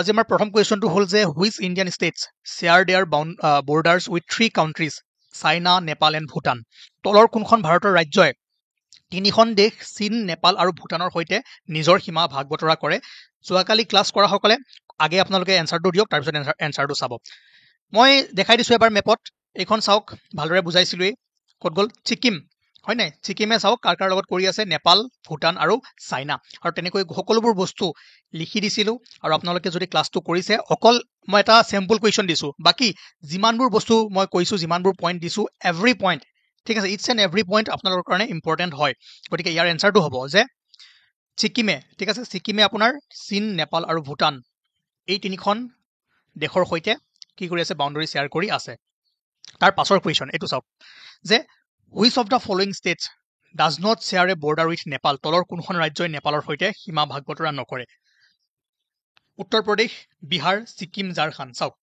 আজি আমাৰ প্ৰথম কুৱেশ্যনটো হ'ল যে which Indian states share their borders with 3 countries China Nepal and Bhutan. তলৰ কোনখন ভাৰতৰ ৰাজ্যই তিনিখন দেশ চীন নেপাল আৰু ভূটানৰ সৈতে নিজৰ সীমা ভাগ বতৰা কৰে। যোৱাকালি ক্লাছ কৰা সকলে আগে আপোনালোকে এনচাৰটো দিয়ক, তাৰপিছত এনচাৰটো চাব। মই দেখাই দিছোঁ এবাৰ মেপত, এইখন চাওক, ভালদৰে বুজাইছিলোঁৱেই। ক'ত গ'ল? ছিকিম, হয় নাই? ছিকিমে চাওক কাৰ কাৰ লগত কৰি আছে, নেপাল, ভূটান আৰু চাইনা। আৰু তেনেকৈ সকলোবোৰ বস্তু লিখি দিছিলোঁ। আৰু আপোনালোকে যদি ক্লাছটো কৰিছে, অকল মই এটা চেম্পল কুৱেশ্যন দিছোঁ, বাকী যিমানবোৰ বস্তু মই কৈছোঁ, যিমানবোৰ পইণ্ট দিছোঁ, এভৰি পইণ্ট, ঠিক আছে, ইটছ এণ্ড এভৰি পইণ্ট আপোনালোকৰ কাৰণে ইম্পৰ্টেণ্ট হয়। গতিকে ইয়াৰ এনচাৰটো হ'ব যে ছিকিমে, ঠিক আছে, ছিকিমে আপোনাৰ চীন নেপাল আৰু ভূটান এই তিনিখন দেশৰ সৈতে কি কৰি আছে? বাউণ্ডেৰী শ্বেয়াৰ কৰি আছে। তাৰ পাছৰ কুৱেশ্যন এইটো চাওক যে which of the following states does not share A border with Nepal. তলৰ কোনখন ৰাজ্যই নেপালৰ সৈতে সীমা ভাগ বতৰা নকৰে? উত্তৰ প্ৰদেশ, বিহাৰ, ছিকিম, ঝাৰখণ্ড। চাওক,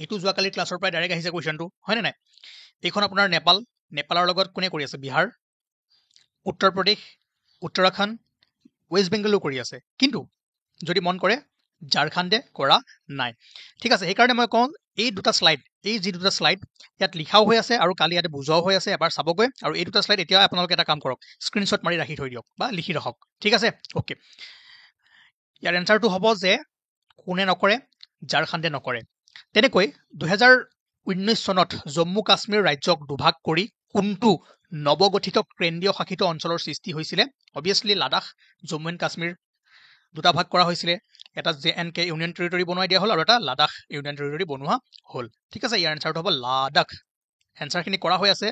এইটো যোৱাকালি ক্লাছৰ পৰাই ডাইৰেক্ট আহিছে কুৱেশ্যনটো, হয়নে নাই? এইখন আপোনাৰ নেপাল, নেপালৰ লগত কোনে কৰি আছে? বিহাৰ, উত্তৰ প্ৰদেশ, উত্তৰাখণ্ড, ৱেষ্ট বেংগলো কৰি আছে। কিন্তু যদি মন কৰে ঝাৰখণ্ডে কৰা নাই। ঠিক আছে, সেইকাৰণে মই কওঁ এই দুটা শ্লাইড, এই যি দুটা শ্লাইড ইয়াত লিখাও হৈ আছে আৰু কালি ইয়াতে বুজোৱাও হৈ আছে, এবাৰ চাবগৈ। আৰু এই দুটা শ্লাইড এতিয়া আপোনালোকে এটা কাম কৰক, স্ক্ৰীনশ্বট মাৰি ৰাখি থৈ দিয়ক বা লিখি ৰাখক। ঠিক আছে, অ'কে। ইয়াৰ এনচাৰটো হ'ব যে কোনে নকৰে? ঝাৰখণ্ডে নকৰে। তেনেকৈ 2019 চনত জম্মু কাশ্মীৰ ৰাজ্যক দুভাগ কৰি কোনটো নৱগঠিত কেন্দ্ৰীয় শাসিত অঞ্চলৰ সৃষ্টি হৈছিলে? অবভিয়াছলি লাডাখ, জম্মু এণ্ড কাশ্মীৰ দুটা ভাগ কৰা হৈছিলে। এটা JNK ইউনিয়ন টেৰিটৰী বনাই দিয়া হ'ল আৰু এটা লাডাখ ইউনিয়ন টেৰিটৰী বনোৱা হ'ল। ঠিক আছে, ইয়াৰ এনচাৰটো হ'ব লাডাখ। এনচাৰখিনি কৰা হৈ আছে,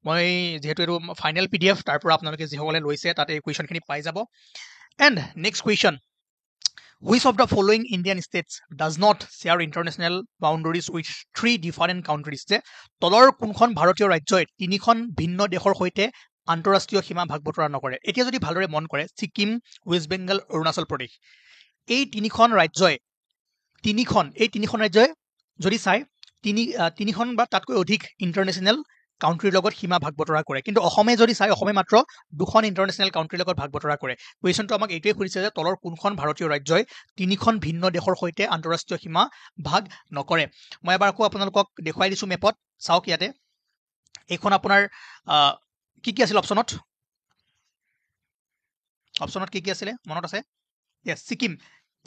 মই যিহেতু এইটো ফাইনেল PDF, তাৰ পৰা আপোনালোকে যিসকলে লৈছে তাতে এই কুৱেশ্যনখিনি পাই যাব। And next question, which of the following Indian states does not share international boundaries with 3 different countries? যে তলৰ কোনখন ভাৰতীয় ৰাজ্যই তিনিখন ভিন্ন দেশৰ সৈতে আন্তঃৰাষ্ট্ৰীয় সীমা ভাগ বতৰা নকৰে? এতিয়া যদি ভালদৰে মন কৰে, ছিকিম, ৱেষ্ট বেংগল, অৰুণাচল প্ৰদেশ, এই তিনিখন ৰাজ্যই যদি চাই তিনিখন বা তাতকৈ অধিক ইণ্টাৰনেশ্যনেল কাউণ্ট্ৰিৰ লগত সীমা ভাগ বতৰা কৰে। কিন্তু অসমে যদি চাই, অসমে মাত্ৰ দুখন ইণ্টাৰনেশ্যনেল কাউণ্ট্ৰিৰ লগত ভাগ বতৰা কৰে। কুৱেশ্যনটো আমাক এইটোৱে সুধিছে যে তলৰ কোনখন ভাৰতীয় ৰাজ্যই তিনিখন ভিন্ন দেশৰ সৈতে আন্তঃৰাষ্ট্ৰীয় সীমা ভাগ নকৰে? মই এবাৰ আকৌ আপোনালোকক দেখুৱাই দিছোঁ মেপত, চাওক ইয়াতে। এইখন আপোনাৰ কি কি আছিল অপশ্যনত? কি কি আছিলে মনত আছে? য়েছ, ছিকিম।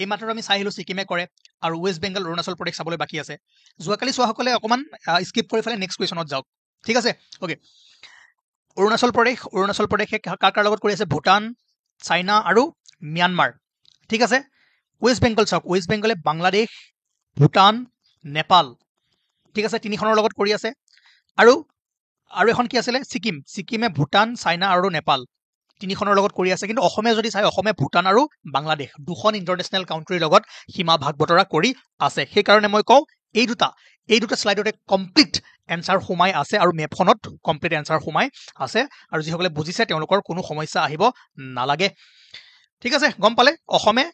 এই মাত্ৰ আমি চাই আহিলোঁ ছিকিমে কৰে, আৰু ৱেষ্ট বেংগল, অৰুণাচল প্ৰদেশ চাবলৈ বাকী আছে। যোৱাকালি চোৱাসকলে অকণমান স্কিপ কৰি পেলাই নেক্সট কুৱেশ্যনত যাওক। ঠিক আছে, অ'কে। অৰুণাচল প্ৰদেশে কাৰ কাৰ লগত কৰি আছে? ভূটান, চাইনা আৰু ম্যানমাৰ। ঠিক আছে, ৱেষ্ট বেংগল চাওক, ৱেষ্ট বেংগলে বাংলাদেশ, ভূটান, নেপাল, ঠিক আছে, তিনিখনৰ লগত কৰি আছে। আৰু এখন কি আছিলে? ছিকিমে ভূটান, চাইনা আৰু নেপাল তিনিখনৰ লগত কৰি আছে। কিন্তু অসমে যদি চাই, অসমে ভূটান আৰু বাংলাদেশ দুখন ইণ্টাৰনেশ্যনেল কাউণ্ট্ৰিৰ লগত সীমা ভাগ বতৰা কৰি আছে। সেইকাৰণে মই কওঁ এই দুটা শ্লাইডতে কমপ্লিট এনচাৰ সোমাই আছে আৰু মেপখনত কমপ্লিট এনচাৰ সোমাই আছে। আৰু যিসকলে বুজিছে তেওঁলোকৰ কোনো সমস্যা আহিব নালাগে। ঠিক আছে, গম পালে অসমে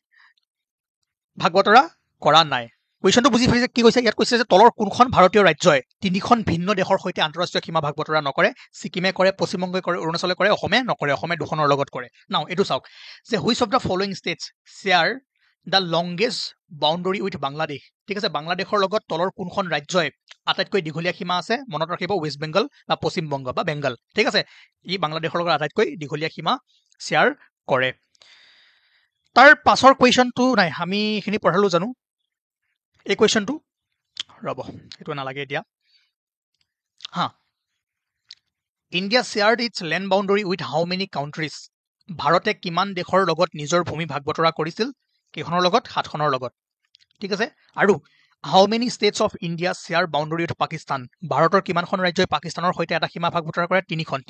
ভাগ বতৰা কৰা নাই। কুৱেশ্যনটো বুজি পাইছে কি কৈছে? ইয়াত কৈছে যে তলৰ কোনখন ভাৰতীয় ৰাজ্যই তিনিখন ভিন্ন দেশৰ সৈতে আন্তঃৰাষ্ট্ৰীয় সীমা ভাগ বতৰা নকৰে? ছিকিমে কৰে, পশ্চিমবংগই কৰে, অৰুণাচলে কৰে, অসমে নকৰে। অসমে দুখনৰ লগত কৰে। নাও এইটো চাওক যে which of the following states share the longest boundary with Bangladesh? ঠিক আছে, বাংলাদেশৰ লগত তলৰ কোনখন ৰাজ্যই আটাইতকৈ দীঘলীয়া সীমা আছে? মনত ৰাখিব, ৱেষ্ট বেংগল বা পশ্চিমবংগ বা বেংগল। ঠিক আছে, ই বাংলাদেশৰ লগত আটাইতকৈ দীঘলীয়া সীমা শ্বেয়াৰ কৰে। তাৰ পাছৰ কুৱেশ্যনটো নাই, আমি এইখিনি পঢ়ালো জানো। এই কুৱেশ্যনটো ৰ'ব, এইটো নালাগে এতিয়া। India shared its land boundary with how many countries? ভাৰতে কিমান দেশৰ লগত নিজৰ ভূমি ভাগ বতৰা কৰিছিল? কেইখনৰ লগত? 7খনৰ লগত। ঠিক আছে, আৰু how many states of India share boundary with Pakistan? ভাৰতৰ কিমানখন ৰাজ্যই পাকিস্তানৰ সৈতে এটা সীমা ভাগ বতৰা কৰে?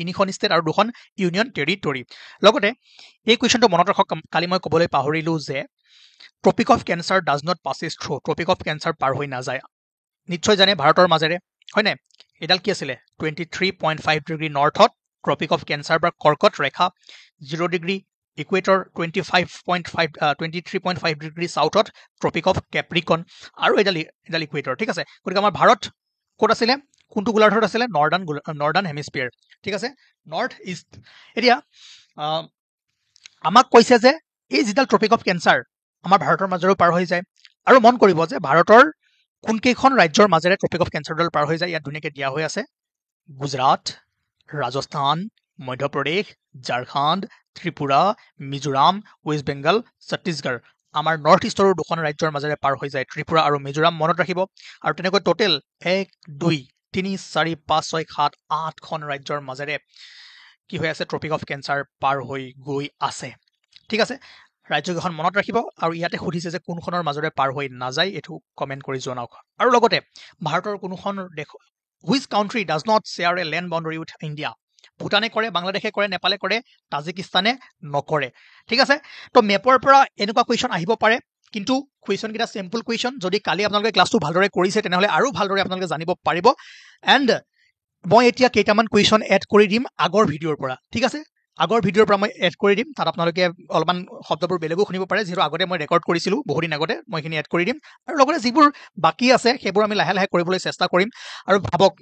তিনিখন ষ্টেট আৰু 2খন ইউনিয়ন টেৰিটৰী। লগতে এই কুৱেশ্যনটো মনত ৰাখক, কালি মই ক'বলৈ পাহৰিলোঁ যে tropic of cancer does not passes through. Tropic of cancer পাৰ হৈ নাযায়। নিশ্চয় জানে ভাৰতৰ মাজেৰে, হয়নে? এডাল কি আছিলে? 23.5 ডিগ্ৰী নৰ্থত ট্ৰপিক অফ কেঞ্চাৰ বা কৰ্কট ৰেখা, 0 ডিগ্ৰী ইকুৱেটৰ, 23.5 ডিগ্ৰী চাউথত ট্ৰপিক অফ কেপ্ৰিকন, আৰু এডাল ইকুৱেটৰ। ঠিক আছে, গতিকে আমাৰ ভাৰত ক'ত আছিলে? কোনটো গোলাৰ্ধত আছিলে? নৰ্দাৰ্ণ হেমিস্ফিয়াৰ। ঠিক আছে, নৰ্থ ইষ্ট। এতিয়া আমাক কৈছে যে এই যিডাল ট্ৰপিক অফ কেঞ্চাৰ আমাৰ ভাৰতৰ মাজেৰেও পাৰ হৈ যায় আৰু মন কৰিব যে ভাৰতৰ কোনকেইখন ৰাজ্যৰ মাজেৰে ট্ৰপিক অফ কেঞ্চাৰডাল পাৰ হৈ যায় ইয়াত ধুনীয়াকৈ দিয়া হৈ আছে গুজৰাট ৰাজস্থান মধ্যপ্ৰদেশ ঝাৰখণ্ড ত্ৰিপুৰা মিজোৰাম ৱেষ্ট বেংগল ছত্তীশগড় আমাৰ নৰ্থ ইষ্টৰো দুখন ৰাজ্যৰ মাজেৰে পাৰ হৈ যায় ত্ৰিপুৰা আৰু মিজোৰাম মনত ৰাখিব আৰু তেনেকৈ টোটেল 1 2 3 4 5 6 7 8খন ৰাজ্যৰ মাজেৰে কি হৈ আছে ট্ৰপিক অফ কেঞ্চাৰ পাৰ হৈ গৈ আছে ঠিক আছে ৰাজ্যকেইখন মনত ৰাখিব আৰু ইয়াতে সুধিছে যে কোনখনৰ মাজেৰে পাৰ হৈ নাযায় এটো কমেন্ট কৰি জনাওক আৰু লগতে ভাৰতৰ কোনখন দেশ which country does not share a land boundary with India ভুটানে কৰে বাংলাদেশে কৰে নেপালে কৰে তাজিকিস্তানে নকৰে ঠিক আছে তো মেপৰ পৰা এনেকুৱা কোৱেশ্চন আহিব পাৰে কিন্তু কোৱেশ্চন কিটা সিম্পল কোৱেশ্চন যদি কালি আপোনালোকে ক্লাসটো ভালদৰে কৰিছে তেনেহলে আৰু ভালদৰে আপোনালোকে জানিব পাৰিব এন্ড মই এতিয়া কেইটামান কোৱেশ্চন এড কৰি দিম আগৰ ভিডিঅ'ৰ পৰা ঠিক আছে আগৰ ভিডিঅ'ৰ পৰা মই এড কৰি দিম তাত আপোনালোকে অলপমান শব্দবোৰ বেলেগো শুনিব পাৰে যেহেতু আগতে মই ৰেকৰ্ড কৰিছিলো বহুত দিন আগতে মই এখিনি এড কৰি দিম আৰু লগতে যিবোৰ বাকি আছে সেইবোৰ আমি লাহে লাহে কৰিবলৈ চেষ্টা কৰিম আৰু ভাবক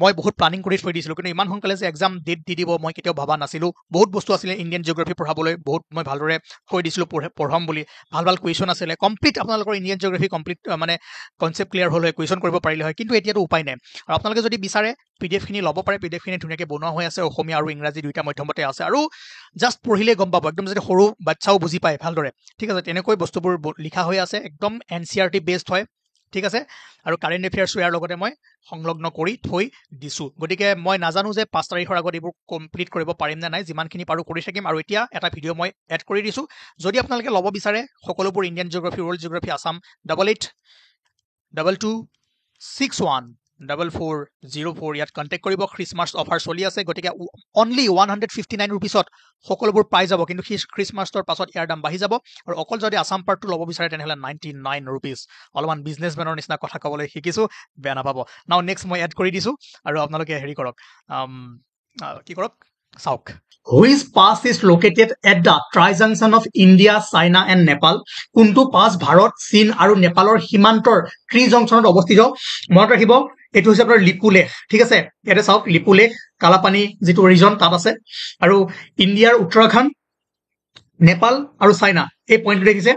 মই বহুত প্লানিং কৰি থৈ দিছিলো কিন্তু ইমান সোনকালে যে এক্সাম ডেট দি দিব মই কেতিয়াও ভাবা নাছিলো বহুত বস্তু আছিল ইণ্ডিয়ান জিঅগ্ৰাফি পঢ়াবলৈ বহুত মই ভালদৰে থৈ দিছিলো পঢ়াম বুলি ভাল ভাল কোৱেশ্চন আছিল কমপ্লিট আপোনালোকৰ ইণ্ডিয়ান জিঅগ্ৰাফি কমপ্লিট মানে কনসেপ্ট ক্লিয়াৰ হ'ল হয় কোৱেশ্চন কৰিব পাৰিলে হয় কিন্তু এতিয়াতো উপায় নাই আৰু আপোনালোকে যদি বিচাৰে পিডিএফ খিনি ল'ব পাৰে পিডিএফ খিনি ধুনীয়াকৈ বনোৱা হৈ আছে অসমীয়া আৰু ইংৰাজী দুইটা মাধ্যমতে আছে আৰু জাস্ট পঢ়িলে গম পাব একদম যদি সৰু বাচ্চাও বুজি পায় ভালদৰে ঠিক আছে তেনেকৈ বস্তুবোৰ লিখা হৈ আছে একদম এনচিআৰটি বেসড হয় ঠিক আছে আৰু কাৰেণ্ট এফেয়াৰ্স ইয়াৰ লগতে মই সংলগ্ন কৰি থৈ দিছো গতিকে মই নাজানো যে 5 তাৰিখৰ আগত এইবোৰ কমপ্লিট কৰিব পাৰিম নে নাই যিমানখিনি পাৰো কৰি থাকিম আৰু এতিয়া এটা ভিডিঅ' মই এড কৰি দিছো যদি আপোনালোকে ল'ব বিচাৰে সকলোবোৰ Indian geography world geography Assam 8822614404 ইয়াত কন্টেক্ট কৰিব খ্ৰীষ্টমাছ অফাৰ চলি আছে গতিকে অনলি 159 ৰুপিছত সকলোবোৰ পাই যাব কিন্তু খ্ৰীষ্টমাছৰ পাছত ইয়াৰ দাম বাঢ়ি যাব আৰু অকল যদি আসাম পাৰ্টটো ল'ব বিচাৰে তেনেহলে 99 ৰুপিছ অলপমান বিজনেছমেনৰ নিচিনা কথা ক'বলৈ শিকিছো বেয়া নাপাব নাও নেক্সট মই এড কৰি দিছো আৰু আপোনালোকে হেৰি কৰক কি কৰক চাওক Which pass is located at the tri-junction of India, China and Nepal? কোনটো পাছ ভাৰত চীন আৰু নেপালৰ সীমান্তৰ ত্ৰি-জংচনত অৱস্থিত মনত ৰাখিব এটো হৈছে আপোনাৰ লিপুলেখ ঠিক আছে ইয়াতে চাওক লিপুলেখ কালাপানী যেটো ৰিজন তাত আছে আৰু ইণ্ডিয়াৰ উত্তৰাখণ্ড নেপাল আৰু চাইনা এই পইণ্ট দেখিছে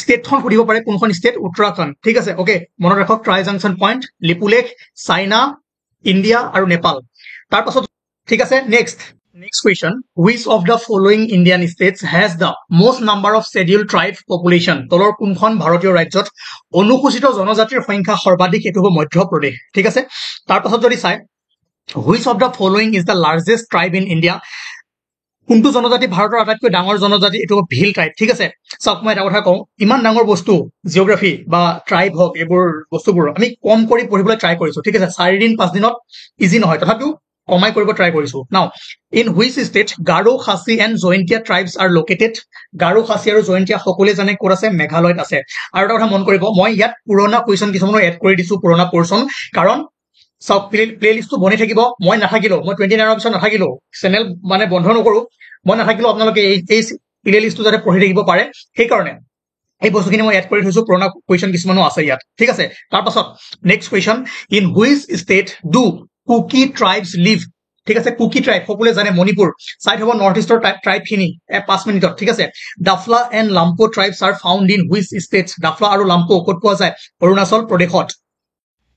ষ্টেটখন সুধিব পাৰে কোনখন ষ্টেট উত্তৰাখণ্ড ঠিক আছে ওকে মনত ৰাখক try-junction point Lipulekh China India আৰু নেপাল তাৰ পাছত ঠিক আছে Next question. Which of the following Indian states has the most number of scheduled tribe population? তলৰ কোনখন ভাৰতীয় ৰাজ্যত অনুসূচিত জনজাতিৰ সংখ্যা সৰ্বাধিক এটো হ'ব মধ্য প্ৰদেশ ঠিক আছে তাৰ পাছত যদি চাই Which of the following is the largest tribe in India? কোনটো জনজাতি ভাৰতৰ আটাইতকৈ ডাঙৰ জনজাতি এটো ভিল ট্ৰাইব ঠিক আছে চাওক মই এটা কথা কওঁ ইমান ডাঙৰ বস্তু জিওগ্ৰাফি বা ট্ৰাইব হক এবোৰ বস্তুবোৰ আমি কম কৰি পঢ়িবলৈ ট্ৰাই কৰিছো ঠিক আছে 4 দিন 5 দিনত ইজি নহয় তথাপিও কমাই কৰিব ট্ৰাই কৰিছো নাও in which state Garo Khasi and Jointia tribes are located Garo Khasi আৰু Jointia সকলে জানে ক'ত আছে মেঘালয়ত আছে আৰু এটা কথা মন কৰিব মই ইয়াত পুৰণা কোৱেশ্চন কিছুমান এড কৰি দিছো পুৰণা পোৰশন কাৰণ সব প্লেলিষ্টটো বনি থাকিব মই নাথাকিলো মই 29 পিছত নাথাকিলো চেনেল মানে বন্ধ নকৰো মই নাথাকিলো আপোনালোকে এই প্লেলিষ্টটো যাতে পঢ়ি থাকিব পাৰে সেই কাৰণে এই বস্তুখিনি মই এড কৰি থৈছো পুৰণা কোৱেশ্চন কিছুমানো আছে ইয়াত ঠিক আছে তাৰ পাছত next question in which state do Kuki tribes live ঠিক আছে কুকি ট্ৰাইব সকলে জানে মণিপুৰ সাইড হ'ব নৰ্থ ইষ্টৰ ট্ৰাইব খিনি 5 মিনিটত ঠিক আছে Dafla and Lampo tribes are found in which states Dafla আৰু লাম্পো ক'ত পোৱা যায় অৰুণাচল প্ৰদেশত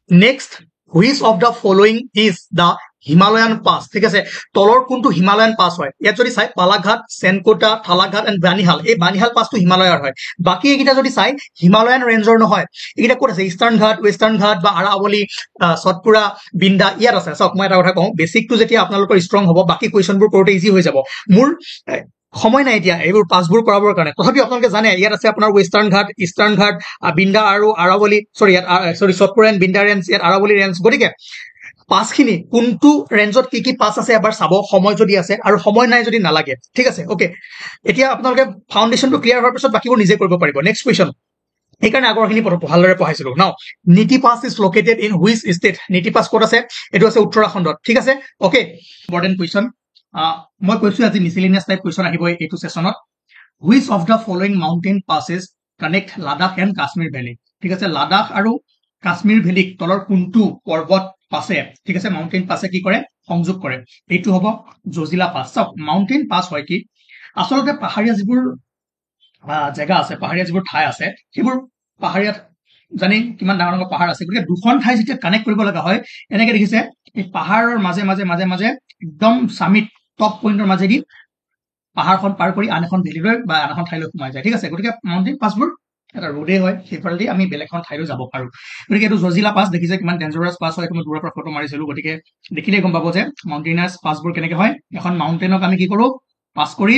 next which of the following is the Himalayan pass ঠিক আছে তলৰ কোনটো হিমালয়ান পাস হয় ইয়াত যদি চাই পালাঘাট সেনকোটা থালাঘাট এণ্ড বানিহাল এই বানিহাল পাসটো হিমালয়ৰ হয় বাকি এইকিটা যদি চাই হিমালয়ান ৰেঞ্জৰ নহয় এইকিটা ক'ত আছে ইষ্টাৰ্ণ ঘাট ৱেষ্টাৰ্ণ ঘাট বা আৰাৱলী সতপুৰা বিন্দা ইয়াত আছে চাওক মই এটা কথা কওঁ বেসিকটো যেতিয়া আপোনালোকৰ ষ্ট্ৰং হ'ব বাকি কোৱেশ্চনবোৰ কৰোতে ইজি হৈ যাব মোৰ সময় নাই এতিয়া এইবোৰ পাসবোৰ কৰাবৰ কাৰণে তথাপি আপোনালোকে জানে ইয়াত আছে আপোনাৰ ৱেষ্টাৰ্ণ ঘাট ইষ্টাৰ্ণ ঘাট বিন্দা আৰু আৰাৱলী সৰি সতপুৰা এণ্ড বিন্দা ৰেঞ্জ ইয়াত আৰাৱলী ৰেঞ্জ গতিকে পাসখিনি কোনটো ৰেঞ্জত কি পাস আছে এবাৰ চাব সময় যদি আছে আৰু সময় নাই যদি নালাগে ঠিক আছে ওকে এতিয়া আপোনালোকে ফাউন্ডেশনটো ক্লিয়াৰ হোৱাৰ পিছত বাকিবোৰ নিজে কৰিব পাৰিব নেক্সট কোৱেশ্চন এইকাৰণে আগৰখিনি ভালদৰে পঢ়াইছিলো নাও নীতি pass is located in which state নীতি পাস ক'ত আছে এটো আছে উত্তৰাখণ্ডত ঠিক আছে ওকে ইম্পৰ্টেন্ট কোৱেশ্চন মই কৈছো আজি মিসেলেনিয়াস টাইপ কোৱেশ্চন আহিব এইটো সেশনত which of the following mountain passes connect Ladakh and Kashmir valley ঠিক আছে লাডাখ আৰু কাশ্মীৰ ভেলীক তলৰ কোনটো পৰ্বত পাছে ঠিক আছে মাউন্টেইন পাছে কি কৰে সংযোগ কৰে এইটো হ'ব জজিলা পাস চাওক মাউন্টেইন পাস হয় কি আসলতে পাহাৰীয়া যিবোৰ জেগা আছে, পাহাৰীয়া যিবোৰ ঠাই আছে, সেইবোৰ পাহাৰীয়া জানি কিমান ডাঙৰ ডাঙৰ পাহাৰ আছে, গতিকে দুখন ঠাই যেতিয়া কানেক্ট কৰিব লগা হয়, এনেকে দেখিছে এই পাহাৰৰ মাজে মাজে মাজে মাজে একদম চামিট টপ পইণ্টৰ মাজেদি পাহাৰখন পাৰ কৰি আন এখন ভেলীলৈ বা আন এখন ঠাইলৈ সোমাই যায়, ঠিক আছে। গতিকে মাউণ্টেইন পাছবোৰ এটা ৰোডে হয়, সেইফালেদি আমি বেলেগ এখন ঠাইলৈ যাব পাৰো। গতিকে এইটো জজিলা পাছ দেখিছে কিমান ডেঞ্জাৰাছ পাছ হয়, এইটো মই দূৰৰ পৰা ফটো মাৰিছিলো, গতিকে দেখিলেই গম পাব যে মাউণ্টেইনাৰ্ছ পাছবোৰ কেনেকে হয়। এখন মাউণ্টেইনক আমি কি কৰো, পাছ কৰি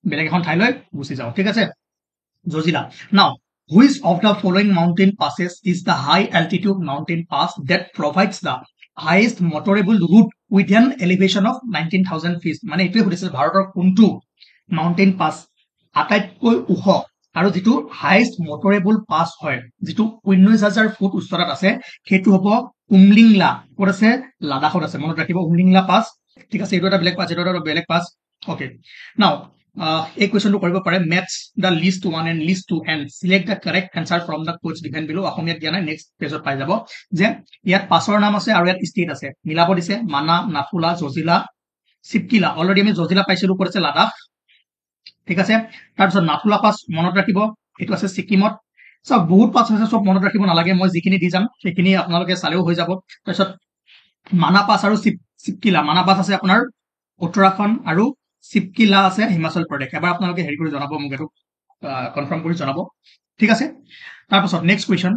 বেলেগ এখন ঠাইলৈ গুচি যাওঁ, ঠিক আছে। Zojila. Now, which of the following mountain passes is the high altitude mountain pass that provides the highest motorable route with an elevation of 19,000 feet? মানে এইটোৱে সুধিছিল ভাৰতৰ কোনটো মাউণ্টেইন পাছ আটাইতকৈ ওখ আৰু যিটো হাইষ্ট মটৰেবল পাছ হয়, যিটো 19,000 ফুট উচ্চতাত আছে, সেইটো হ'ব উমলিংলা। ক'ত আছে? লাডাখত আছে, মনত ৰাখিব উমলিংলা পাছ, ঠিক আছে। এইটো এটা বেলেগ পাছ, এইটো এটা বেলেগ পাছ, অ'কে। নাও এই কুৱেশ্যনটো কৰিব পাৰে, maths the least 1 and list 2 and select the correct answer from the Koch given বিলো। অসমীয়াত দিয়া নাই, নেক্সট পেজত পাই যাব যে ইয়াত পাছৰ নাম আছে আৰু ইয়াত ষ্টেট আছে, মিলাব দিছে। মানা, নাথুলা, জজিলা, চিপকিলা। অলৰেডি আমি জজিলা পাইছিলো, ক'ত আছে? লাডাখ, ঠিক আছে। তাৰপিছত নাথুলা পাছ মনত ৰাখিব, এইটো আছে ছিকিমত। চব বহুত পাছ আছে, চব মনত ৰাখিব নালাগে, মই যিখিনি দি যাম সেইখিনি আপোনালোকে চালেও হৈ যাব। তাৰপিছত মানা পাছ আৰু চিপকিলা। মানা পাছ আছে আপোনাৰ উত্তৰাখণ্ড আৰু চিপকিলা আছে হিমাচল প্ৰদেশ। এবাৰ আপোনালোকে হেৰি কৰি জনাব, মোক এইটো কনফাৰ্ম কৰি জনাব, ঠিক আছে। তাৰপাছত next question,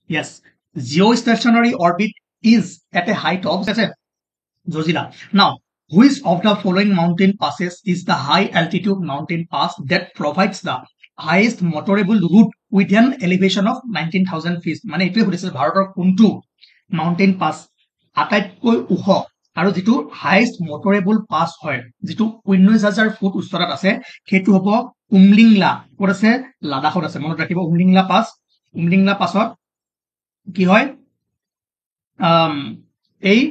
Yes, Jio' stationery orbit is at A height of, আছে জজিলা। নাও, which of the following mountain passes is the high altitude mountain pass that provides the highest motorable route with an elevation of 19,000 feet? মানে এইটোৱে সুধিছিল ভাৰতৰ কোনটো mountain পাছ আটাইতকৈ ওখ আৰু যিটো হাইষ্ট মটৰেবল পাছ হয়, যিটো 19,000 ফুট উচ্চতাত আছে, সেইটো হ'ব উমলিংলা। ক'ত আছে? লাডাখত আছে, মনত ৰাখিব উমলিংলা পাছ। উমলিংলা পাছত কি হয়, এই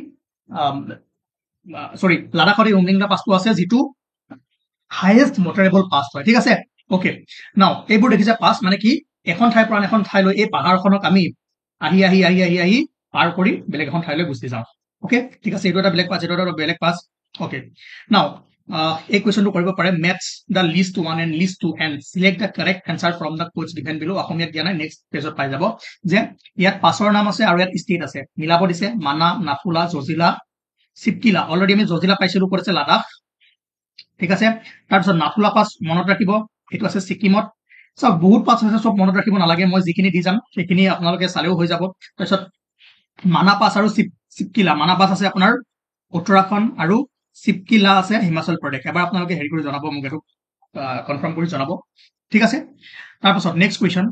সৰি লাডাখত এই উমলিংলা পাছটো আছে, যিটো হাইয়েষ্ট মটৰেবল পাছ হয়, ঠিক আছে। অ'কে, নাও এইবোৰ দেখিছে পাছ মানে কি, এখন ঠাইৰ পৰা আন এখন ঠাইলৈ এই পাহাৰখনক আমি আহি আহি আহি আহি আহি পাৰ কৰি বেলেগ এখন ঠাইলৈ গুচি যাওঁ, অ'কে, ঠিক আছে। এইটো এটা বেলেগ পাছ, এইটো এটা বেলেগ পাছ, অ'কে। নাও এই কুৱেশ্যনটো কৰিব পাৰে, maths the least 1 and list 2 and select the correct answer from the Koch given বিলো। অসমীয়াত দিয়া নাই, নেক্সট পেজত পাই যাব যে ইয়াত পাছৰ নাম আছে আৰু ইয়াত ষ্টেট আছে, মিলাব দিছে। মানা, নাথুলা, জজিলা, চিপকিলা। অলৰেডি আমি জজিলা পাইছিলো, ক'ত আছে? লাডাখ, ঠিক আছে। তাৰপিছত নাথুলা পাছ মনত ৰাখিব, এইটো আছে ছিকিমত। চব বহুত পাছ আছে, চব মনত ৰাখিব নালাগে, মই যিখিনি দি যাম সেইখিনি আপোনালোকে চালেও হৈ যাব। তাৰপিছত মানা পাছ আৰু চিপকিলা। মানা পাছ আছে আপোনাৰ উত্তৰাখণ্ড আৰু চিপকিলা আছে হিমাচল প্ৰদেশ। এবাৰ আপোনালোকে হেৰি কৰি জনাব, মোক এইটো কনফাৰ্ম কৰি জনাব, ঠিক আছে। তাৰপাছত next question,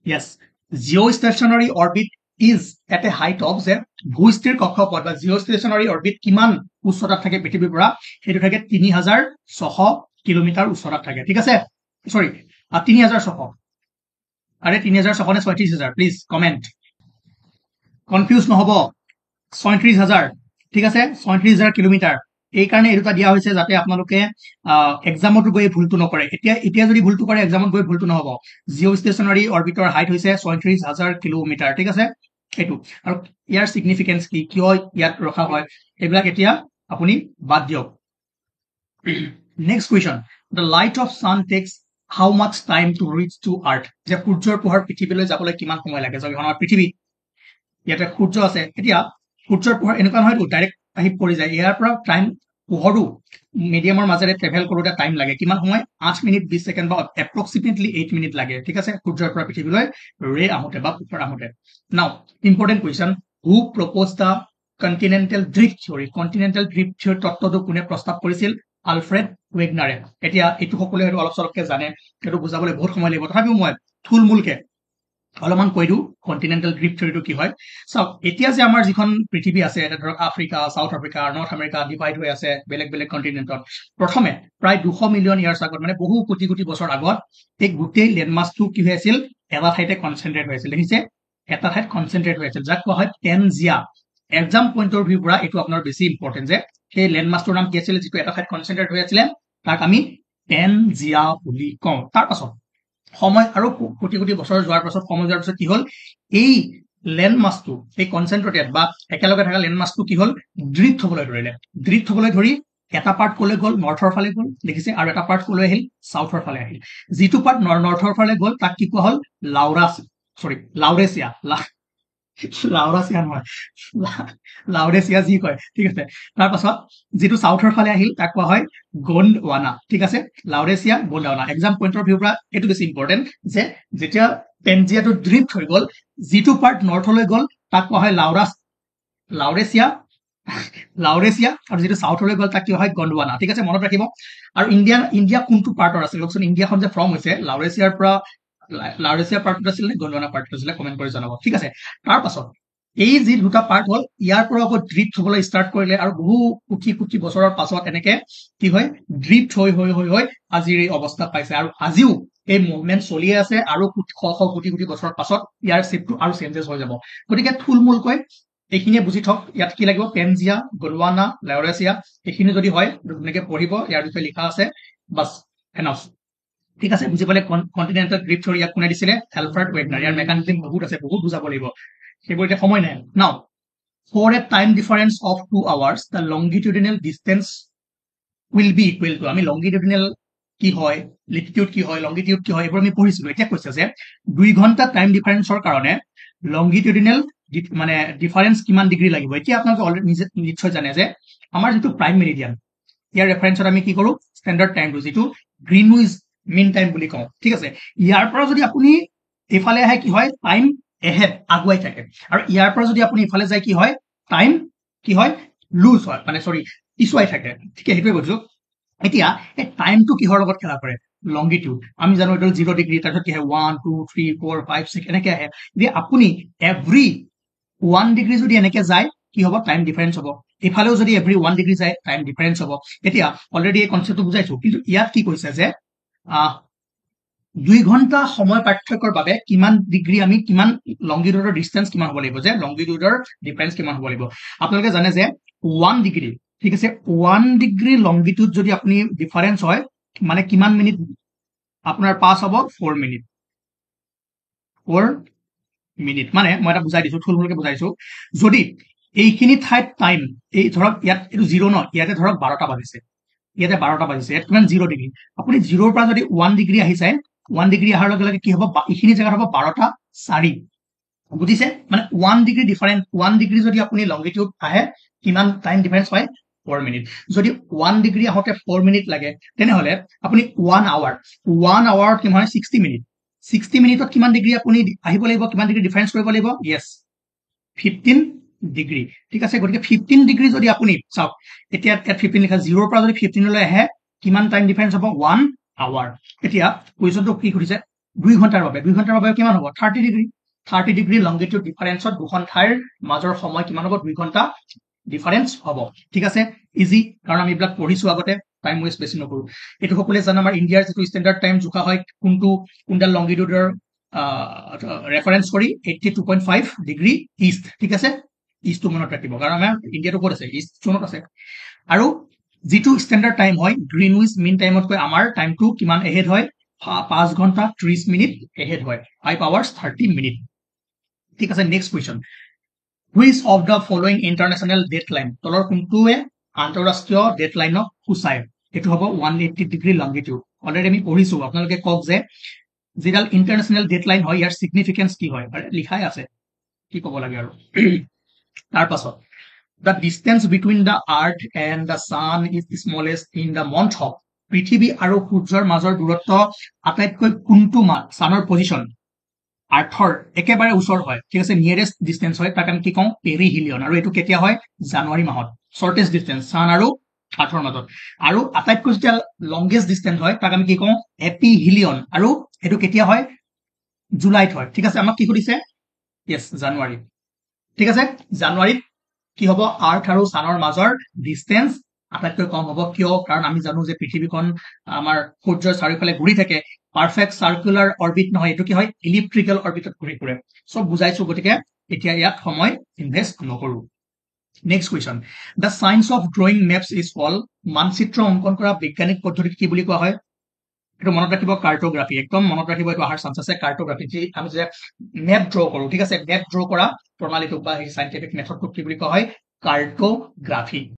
Yes, Jio' stationery orbit is at A height of, যে ভূস্থিৰ কক্ষপথ বা জিঅ' ষ্টেচনাৰী অৰ্বিট কিমান উচ্চতাত থাকে পৃথিৱীৰ পৰা? সেইটো থাকে 3,600 কিলোমিটাৰ উচ্চতাত থাকে, ঠিক আছে। সৰি 3,600, আৰে 3,600 নে 36,000? প্লিজ কমেণ্ট, কনফিউজ নহব, 37,000, ঠিক আছে, 37,000 কিলোমিটাৰ। এই কাৰণে এই দুটা দিয়া হৈছে যাতে আপোনালোকে এক্সামতো গৈ ভুলটো নকৰে। এতিয়া যদি ভুলটো কৰে এক্সামত গৈ ভুলটো নহব। জিঅ' ষ্টেচনাৰী অৰ্বিটৰ হাইট হৈছে 37,000 কিলোমিটাৰ, ঠিক আছে। সেইটো আৰু ইয়াৰ চিগনিফিকেন্স কি, কিয় ইয়াত ৰখা হয়, এইবিলাক এতিয়া আপুনি বাদ দিয়ক। Next question, the light of sun takes how much time to reach to earth? যে সূৰ্যৰ পোহৰ পৃথিৱীলৈ যাবলৈ কিমান সময় লাগে? আমাৰ পৃথিৱী, ইয়াতে সূৰ্য আছে, এতিয়া সূৰ্যৰ পোহৰ এনেকুৱা নহয়তো ডাইৰেক্ট আহি পৰি যায়, ইয়াৰ পৰা টাইম পোহৰো মিডিয়ামৰ মাজেৰে ট্ৰেভেল কৰোঁতে টাইম লাগে, কিমান সময়? 8 মিনিট 20 ছেকেণ্ড বা এপ্ৰক্সিমেটলি 8 মিনিট লাগে, ঠিক আছে, সূৰ্যৰ পৰা পৃথিৱীলৈ ৰে আহোঁতে বা পোহৰ আহোঁতে। Now important question, who propose the continental drift theory? কণ্টিনেণ্টেল ড্ৰিফ্ট থিয়ৰী তত্ত্বটো কোনে প্ৰস্তাৱ কৰিছিল? আলফ্ৰেড ৱেগনাৰে। এতিয়া এইটো সকলোৱে হয়তো অলপ চলপকে জানে, এইটো বুজাবলৈ বহুত সময় লাগিব, তথাপিও মই থুলমূলকে অলপমান কৈ দিওঁ কণ্টিনেণ্টেল ড্ৰিফ্ট থিয়ৰীটো কি হয়। চাওক, এতিয়া যে আমাৰ যিখন পৃথিৱী আছে, এটা ধৰক Africa, south Africa, north America divide হৈ আছে বেলেগ বেলেগ কণ্টিনেণ্টত। প্ৰথমে প্ৰায় 200 মিলিয়ন ইয়াৰ্ছ আগত, মানে বহু কোটি কোটি বছৰ আগত, এই গোটেই লেণ্ডমাছটো কি হৈ আছিল? এটা ঠাইতে কনচেনট্ৰেট হৈ আছিল, দেখিছে, এটা ঠাইত কনচেনট্ৰেট হৈ আছিল, যাক কোৱা হয় পেনজিয়া। এক্সাম পইণ্টৰ ভিউৰ পৰা এইটো আপোনাৰ বেছি ইম্পৰ্টেণ্ট যে সেই লেণ্ডমাছটোৰ নাম কি আছিলে, যিটো এটা ঠাইত কনচেনট্ৰেট হৈ আছিলে, তাক আমি পেনজিয়া বুলি কওঁ। তাৰ পাছত সময় আৰু কোটি কোটি বছৰ যোৱাৰ পাছত, সময় যোৱাৰ পাছত কি হ'ল, এই লেণ্ডমাছটো, এই কনচেনট্ৰেটেড বা একেলগে থকা লেণ্ডমাছটো কি হ'ল? ড্ৰিফ্ট হ'বলৈ ধৰিলে। ড্ৰিফ্ট হ'বলৈ ধৰি এটা পাৰ্ট কলৈ গ'ল নৰ্থৰ ফালে গ'ল দেখিছে আৰু এটা পাৰ্ট কলৈ আহিল সাউথৰ ফালে আহিল যিটো পাৰ্ট নৰ্থৰ ফালে গ'ল তাক কি কোৱা হ'ল লাউৰেচিয়া লাউৰাচিয়া নহয় লাউৰেচিয়া যি কয় ঠিক আছে তাৰ পাছত যিটো সাউথৰ ফালে আহিল তাক কোৱা হয় গোণ্ডৱানা ঠিক আছে লাউৰেচিয়া গোণ্ডৱানা এক্সাম পইণ্টৰ ভিউৰ পৰা এইটো বেছি ইম্পৰ্টেণ্ট যে যেতিয়া পেনজিয়াটো ড্ৰিফ্ট হৈ গ'ল যিটো পাৰ্ট নৰ্থলৈ গ'ল তাক কোৱা হয় লাউৰেচিয়া আৰু যিটো সাউথলৈ গ'ল তাক কি হয় গণ্ডৱানা ঠিক আছে মনত ৰাখিব আৰু ইণ্ডিয়া কোনটো পাৰ্টৰ আছিল লওকচোন ইণ্ডিয়াখন যে ফৰ্ম হৈছে লাউৰেচিয়াৰ পাৰ্টত আছিল নে গণ্ডৱানা পাৰ্টত আছিলে কমেণ্ট কৰি জনাব ঠিক আছে তাৰ পাছত এই যি দুটা পাৰ্ট হ'ল ইয়াৰ পৰা আকৌ ড্ৰিফ্ট হবলৈ ষ্টাৰ্ট কৰিলে আৰু বহু কোটি বছৰৰ পাছত এনেকে কি হয় ড্ৰিফ্ট হৈ আজিৰ এই অৱস্থা পাইছে আৰু আজিও এই মুভমেণ্ট চলিয়ে আছে আৰু শ কোটি বছৰৰ পাছত ইয়াৰ শ্বেপটো আৰু চেঞ্জেছ হৈ যাব গতিকে থুলমূলকৈ এইখিনিয়ে বুজি থওক ইয়াত কি লাগিব পেনজিয়া গোণ্ডৱানা লাউৰেচিয়া এইখিনি যদি হয় ধুনীয়াকে পঢ়িব ইয়াৰ বিষয়ে লিখা আছে বাছ এনাফ ঠিক আছে বুজি পালে কণ্টিনেণ্টেল ড্ৰিফ্ট ইয়াক কোনে দিছিলে এলফ্ৰেড ৱেগনাৰ ইয়াৰ মেকানিজম বহুত আছে বহুত বুজাব লাগিব সেইবোৰ এতিয়া সময় নাই now for a time difference of 2 hours the longitudinal distance will be equal to আমি লংগিটিউডিনেল কি হয় লিটিটিউড কি হয় লংগিটিউড কি হয় এইবোৰ আমি পঢ়িছিলো এতিয়া কৈছে যে 2 ঘণ্টা টাইম ডিফাৰেন্সৰ কাৰণে লংগিটিউডিনেল মানে ডিফাৰেন্স কিমান ডিগ্ৰী লাগিব এতিয়া আপোনালোকে অলৰেডি নিশ্চয় জানে যে আমাৰ যিটো প্ৰাইম মেৰিডিয়ান ইয়াৰ ৰেফাৰেন্সত আমি কি কৰো ষ্টেণ্ডাৰ্ড টাইমটো যিটো গ্ৰীনউইচ মিন টাইম বুলি কওঁ ঠিক আছে ইয়াৰ পৰা যদি আপুনি এইফালে আহে কি হয় টাইম এহেড আগুৱাই থাকে আৰু ইয়াৰ পৰা যদি আপুনি ইফালে যায় কি হয় টাইম কি হয় লুজ হয় মানে সৰি পিছুৱাই থাকে ঠিক আছে সেইটোৱে কৈছো এতিয়া এই টাইমটো কিহৰ লগত খেলা কৰে লংগিটিউড আমি জানো এইটো 0 ডিগ্ৰী তাৰপিছত কি হয় 1 2 3 4 5 6 এনেকে আহে যে আপুনি এভৰি 1 ডিগ্ৰী যদি এনেকে যায় কি হ'ব টাইম ডিফাৰেন্স হ'ব ইফালেও যদি এভৰি 1 ডিগ্ৰী যায় টাইম ডিফাৰেন্স হ'ব এতিয়া অলৰেডি এই কনচেপ্টটো বুজাইছো কিন্তু ইয়াত কি কৈছে যে 2 ঘণ্টা সময় পাৰ্থক্যৰ বাবে কিমান ডিগ্ৰী আমি কিমান লংগিটিউডৰ ডিষ্টেন্স কিমান হ'ব লাগিব যে লংগিটিউডৰ ডিফাৰেন্স কিমান হ'ব লাগিব আপোনালোকে জানে যে 1 ডিগ্ৰী ঠিক আছে 1 ডিগ্ৰী লংগিটিউড যদি আপুনি ডিফাৰেন্স হয় মানে কিমান মিনিট আপোনাৰ পাছ হ'ব 4 মিনিট মানে মই এটা বুজাই দিছো থুলমূলকে বুজাইছো যদি এইখিনি ঠাইত টাইম এই ধৰক ইয়াত এইটো 0 ন ইয়াতে ধৰক 12টা বাজিছে ইয়াতে 12টা বাজিছে ইয়াত কিমান 0 ডিগ্ৰী আপুনি 0ৰ পৰা যদি 1 ডিগ্ৰী আহি যায় 1 ডিগ্ৰী অহাৰ লগে লগে কি হ'ব এইখিনি জেগাত হ'ব 12টা 4 বুজিছে মানে 1 ডিগ্ৰী ডিফাৰেন্স 1 ডিগ্ৰী যদি আপুনি লংগিটিউড আহে কিমান টাইম ডিফাৰেন্স পায় 4 মিনিট যদি 1 ডিগ্ৰী আহোতে 4 মিনিট লাগে তেনেহলে আপুনি 1 আৱাৰত কিমান হয় 60 মিনিট 60 মিনিটত কিমান ডিগ্ৰী আপুনি আহিব লাগিব কিমান ডিগ্ৰী ডিফাৰেন্স কৰিব লাগিব ইয়েস 15 ডিগ্ৰী ঠিক আছে গতিকে 15 ডিগ্ৰী যদি আপুনি চাওক এতিয়া 15 লিখা 0ৰ পৰা যদি 15 লৈ আহে কিমান টাইম ডিফাৰেন্স হ'ব 1 আৱাৰ এতিয়া কুৱেশ্যনটো কি কৰিছে 2 ঘণ্টাৰ বাবে কিমান হ'ব 30 ডিগ্ৰী লংগিটিউড ডিফাৰেন্সত দুখন ঠাইৰ মাজৰ সময় কিমান হ'ব 2 ঘণ্টা ডিফাৰেন্স হ'ব ঠিক আছে ইজি কাৰণ আমি এইবিলাক পঢ়িছো আগতে টাইম ওয়েষ্ট বেছি নকৰো এটো সকলোৱে জানে আমাৰ ইণ্ডিয়াৰ যিটো ষ্টেণ্ডাৰ্ড টাইম জোখা হয় কোনডাল লংগিটিউডৰ ৰেফাৰেন্স কৰি 82.5 ডিগ্ৰী ইষ্ট ঠিক আছে ইষ্টটো মনত ৰাখিব কাৰণ আমাৰ ইণ্ডিয়াটো ক'ত আছে ইষ্ট জোনত আছে আৰু যিটো ষ্টেণ্ডাৰ্ড টাইম হয় গ্ৰীনউইচ মিন টাইমতকৈ আমাৰ টাইমটো কিমান এহেড হয় 5 ঘণ্টা 30 মিনিট এহেড হয় 5 hours 30 মিনিট ঠিক আছে next question which of the following international deadline তলৰ কোনটোৱে আন্তঃৰাষ্ট্ৰীয় ডেডলাইনক সূচায় এইটো হ'ব 180 ডিগ্ৰী লংগিটিউড অলৰেডি আমি পঢ়িছো আপোনালোকে কওক যে যিডাল ইণ্টাৰনেশ্যনেল ডেডলাইন হয় ইয়াৰ সিগনিফিকেন্স কি হয় লিখাই আছে কি ক'ব লাগে আৰু তাৰ পাছত the distance between the earth and the sun is the smallest in the month of পৃথিৱী আৰু সূৰ্যৰ মাজৰ দূৰত্ব আটাইতকৈ কোনটো মান সানৰ পজিশন আৰ্থৰ একেবাৰে ওচৰ হয় ঠিক আছে নিয়াৰেষ্ট ডিসটেন্স হয় তাক আমি কি কওঁ পেৰিহিলিয়ন আৰু এটো কেতিয়া হয় জানুৱাৰী মাহত শৰ্টেষ্ট ডিসটেন্স সান আৰু আৰ্থৰ মাজত আৰু আটাইতকৈ যেতিয়া লংগেষ্ট ডিসটেন্স হয় তাক আমি কি কওঁ এপিহিলিয়ন আৰু এটো কেতিয়া হয় জুলাইত হয় ঠিক আছে আমাক কি কৰিছে यस জানুৱাৰী ঠিক আছে জানুৱাৰীত কি হ'ব আৰ্থ আৰু সানৰ মাজৰ ডিসটেন্স আটাইতকৈ কম হ'ব কিয় কাৰণ আমি জানো যে পৃথিৱীখন আমাৰ সূৰ্যৰ চাৰিওফালে ঘূৰি থাকে পাৰফেক্ট সাৰ্কুলাৰ অৰবিট নহয় এটো কি হয় ইলিপ্ট্ৰিকেল অৰবিটত ঘূৰি ফুৰে সব বুজাইছো গতিকে এতিয়া ইয়াত সময় ইনভেস্ট নকৰো next question the science of drawing maps is call মানচিত্ৰ অংকন কৰা বৈজ্ঞানিক পদ্ধতিক কি বুলি কোৱা হয় এটো মনত ৰাখিব কাৰ্টোগ্ৰাফি একদম মনত ৰাখিব এটো আহাৰ চান্স আছে কাৰ্টোগ্ৰাফি যি আমি যে মেপ ড্ৰ কৰো ঠিক আছে মেপ ড্ৰ কৰা প্ৰণালীটোক বা এই সাইন্টিফিক মেথডটোক কি বুলি কোৱা হয় কাৰ্টোগ্ৰাফি